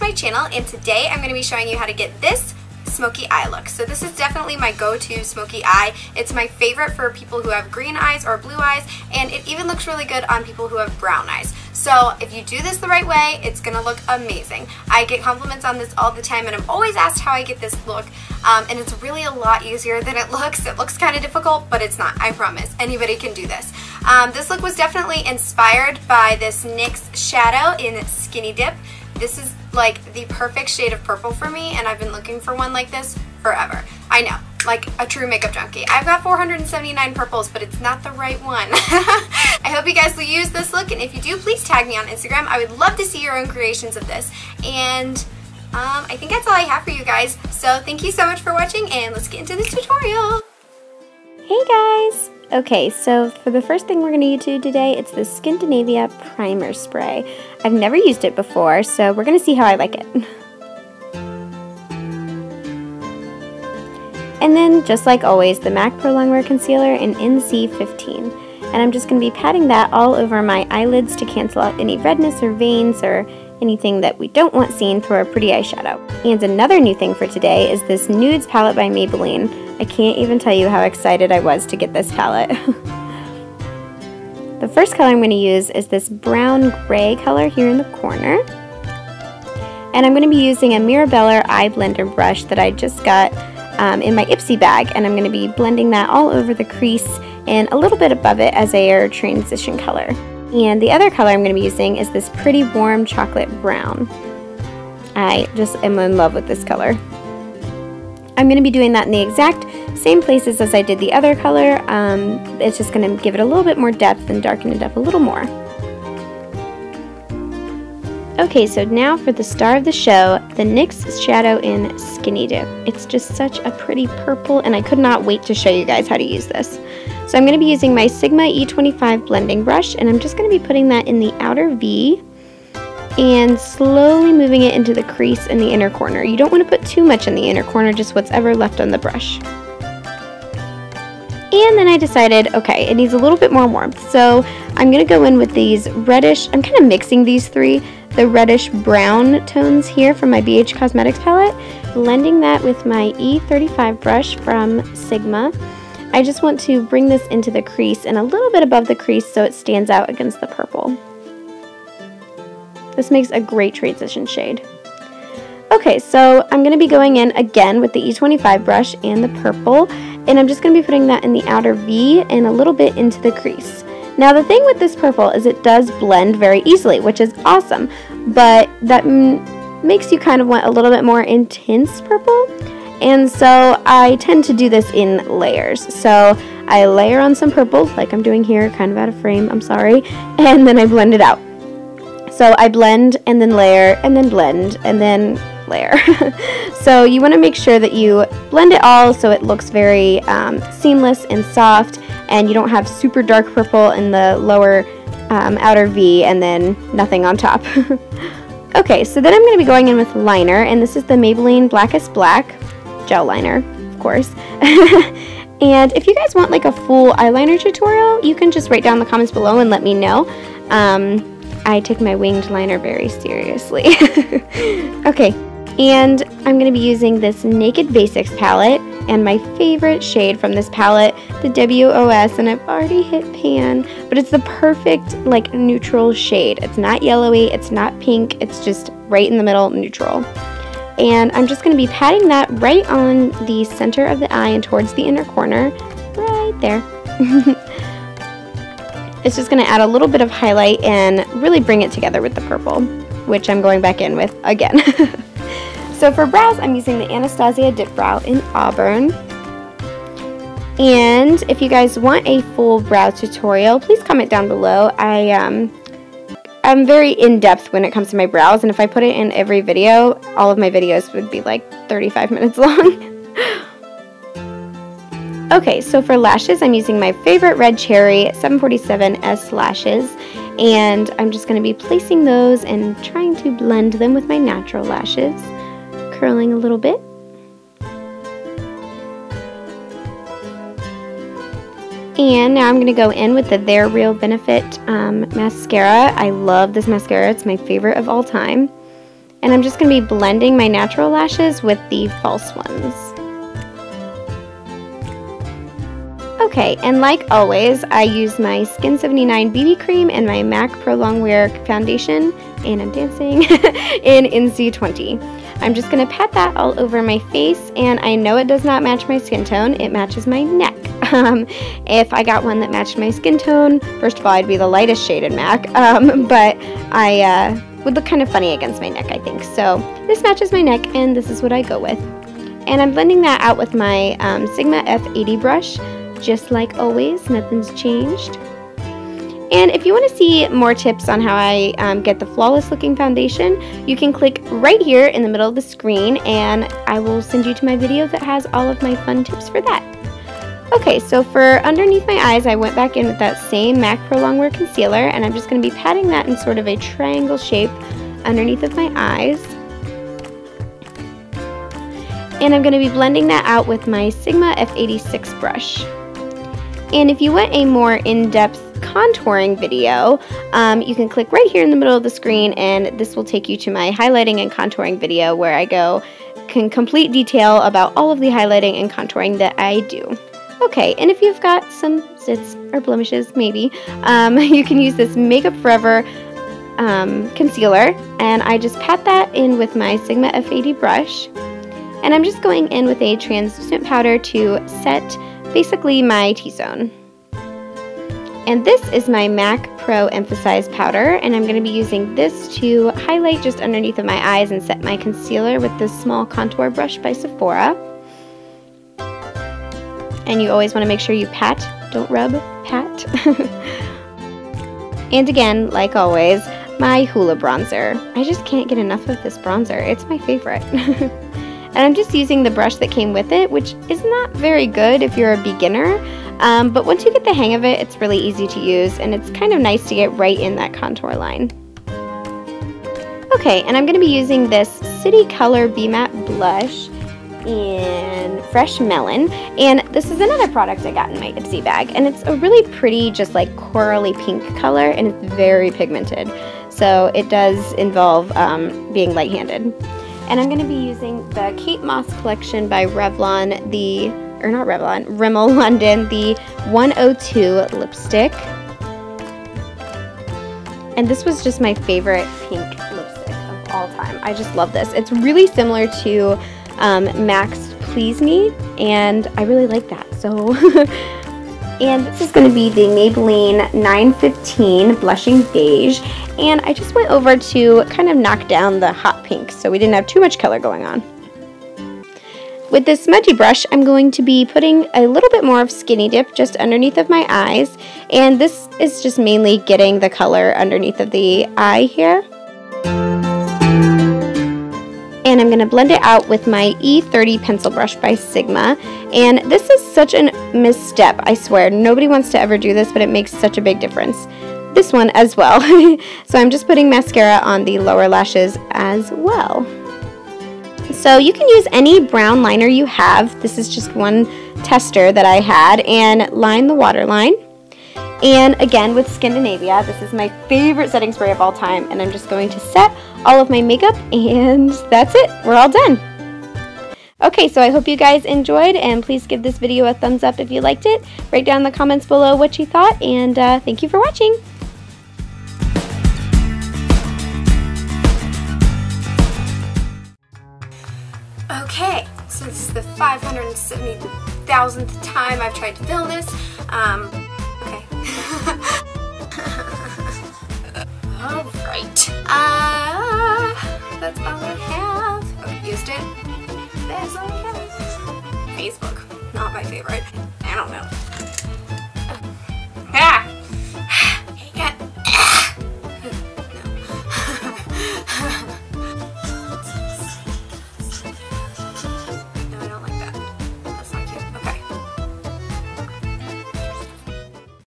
my channel, and today I'm going to be showing you how to get this smoky eye look. So this is definitely my go-to smoky eye. It's my favorite for people who have green eyes or blue eyes, and it even looks really good on people who have brown eyes. So if you do this the right way, it's gonna look amazing. I get compliments on this all the time, and I'm always asked how I get this look, and it's really a lot easier than it looks. It looks kind of difficult, but it's not, I promise. Anybody can do this. This look was definitely inspired by this NYX shadow in Skinny Dip. This is like the perfect shade of purple for me, and I've been looking for one like this forever. I know, like a true makeup junkie. I've got 479 purples, but it's not the right one. I hope you guys will use this look, and if you do, please tag me on Instagram. I would love to see your own creations of this. And I think that's all I have for you guys. So thank you so much for watching, and let's get into this tutorial. Hey guys! Okay, so for the first thing we're going to do today, it's the Skindinavia Primer Spray. I've never used it before, so we're going to see how I like it. And then, just like always, the MAC Pro Longwear Concealer in NC15. And I'm just going to be patting that all over my eyelids to cancel out any redness or veins or anything that we don't want seen for our pretty eyeshadow. And another new thing for today is this Nudes palette by Maybelline. I can't even tell you how excited I was to get this palette. The first color I'm going to use is this brown gray color here in the corner. And I'm going to be using a Mirabella eye blender brush that I just got in my ipsy bag, and I'm going to be blending that all over the crease and a little bit above it as a transition color. And the other color I'm going to be using is this pretty warm chocolate brown. I just am in love with this color. I'm going to be doing that in the exact same places as I did the other color. It's just going to give it a little bit more depth and darken it up a little more. Okay, so now for the star of the show, the NYX Shadow in Skinny Dip. It's just such a pretty purple, and I could not wait to show you guys how to use this. So I'm going to be using my Sigma E25 blending brush, and I'm just going to be putting that in the outer V and slowly moving it into the crease in the inner corner. You don't want to put too much in the inner corner, just what's ever left on the brush. And then I decided, okay, it needs a little bit more warmth. So I'm going to go in with these reddish, I'm kind of mixing these three, the reddish brown tones here from my BH Cosmetics palette, blending that with my E35 brush from Sigma. I just want to bring this into the crease and a little bit above the crease so it stands out against the purple. This makes a great transition shade. Okay, so I'm going to be going in again with the E25 brush and the purple, and I'm just going to be putting that in the outer V and a little bit into the crease. Now the thing with this purple is it does blend very easily, which is awesome, but that makes you kind of want a little bit more intense purple, and so I tend to do this in layers. So I layer on some purple, like I'm doing here, kind of out of frame, I'm sorry, and then I blend it out. So I blend and then layer and then blend and then layer. So you want to make sure that you blend it all so it looks very seamless and soft, and you don't have super dark purple in the lower outer V and then nothing on top. Okay, so then I'm going to be going in with liner, and this is the Maybelline Blackest Black gel liner, of course. And if you guys want like a full eyeliner tutorial, you can just write down in the comments below and let me know. I take my winged liner very seriously. Okay, and I'm going to be using this Naked Basics palette, and my favorite shade from this palette, the WOS, and I've already hit pan, but it's the perfect like neutral shade. It's not yellowy, it's not pink, it's just right in the middle, neutral. And I'm just going to be patting that right on the center of the eye and towards the inner corner, right there. It's just going to add a little bit of highlight and really bring it together with the purple, which I'm going back in with again. So for brows, I'm using the Anastasia Dip Brow in Auburn. And if you guys want a full brow tutorial, please comment down below. I'm very in-depth when it comes to my brows, and if I put it in every video, all of my videos would be like 35 minutes long. Okay, so for lashes, I'm using my favorite Red Cherry 747S lashes, and I'm just going to be placing those and trying to blend them with my natural lashes, curling a little bit. And now I'm going to go in with the They're Real Benefit mascara. I love this mascara. It's my favorite of all time. And I'm just going to be blending my natural lashes with the false ones. Okay, and like always, I use my Skin 79 BB cream and my MAC Pro Longwear foundation, and I'm dancing, in NC20. I'm just going to pat that all over my face, and I know it does not match my skin tone, it matches my neck. If I got one that matched my skin tone, first of all, I'd be the lightest shaded MAC, but I would look kind of funny against my neck, I think. So this matches my neck, and this is what I go with. And I'm blending that out with my Sigma F80 brush, just like always, nothing's changed. And if you want to see more tips on how I get the flawless looking foundation, you can click right here in the middle of the screen, and I will send you to my video that has all of my fun tips for that. Okay, so for underneath my eyes, I went back in with that same MAC Pro Longwear concealer, and I'm just going to be patting that in sort of a triangle shape underneath of my eyes. And I'm going to be blending that out with my Sigma F86 brush. And if you want a more in-depth contouring video, you can click right here in the middle of the screen, and this will take you to my highlighting and contouring video where I go in complete detail about all of the highlighting and contouring that I do. Okay, and if you've got some zits or blemishes, maybe, you can use this Makeup Forever concealer, and I just pat that in with my Sigma F80 brush, and I'm just going in with a translucent powder to set basically my T-zone. And this is my MAC Pro Emphasize powder, and I'm going to be using this to highlight just underneath of my eyes and set my concealer with this small contour brush by Sephora. And you always want to make sure you pat, don't rub, pat. And again, like always, my Hoola bronzer. I just can't get enough of this bronzer. It's my favorite. And I'm just using the brush that came with it, which is not very good if you're a beginner. But once you get the hang of it, it's really easy to use, and it's kind of nice to get right in that contour line. Okay, and I'm going to be using this City Color Be Matte Blush in Fresh Melon, and this is another product I got in my Ipsy bag, and it's a really pretty, just like corally pink color, and it's very pigmented, so it does involve being light-handed. And I'm going to be using the Kate Moss collection by Rimmel London, the 102 lipstick, and this was just my favorite pink lipstick of all time. I just love this. It's really similar to MAC's Please Me, and I really like that. So and this is going to be the Maybelline 915 Blushing Beige, and I just went over to kind of knock down the hot pink so we didn't have too much color going on. With this smudgy brush, I'm going to be putting a little bit more of Skinny Dip just underneath of my eyes, and this is just mainly getting the color underneath of the eye here. And I'm going to blend it out with my E30 pencil brush by Sigma, and this is such a misstep, I swear. Nobody wants to ever do this, but it makes such a big difference. This one as well. So I'm just putting mascara on the lower lashes as well. So you can use any brown liner you have. This is just one tester that I had, and line the waterline. And again with Scandinavia, this is my favorite setting spray of all time, and I'm just going to set all of my makeup, and that's it. We're all done. Okay, so I hope you guys enjoyed, and please give this video a thumbs up if you liked it. Write down in the comments below what you thought, and thank you for watching. Okay, so this is the 570,000th time I've tried to film this. Okay. Alright. That's all I have. Okay, used it. That's all I have. Facebook. Not my favorite. I don't know.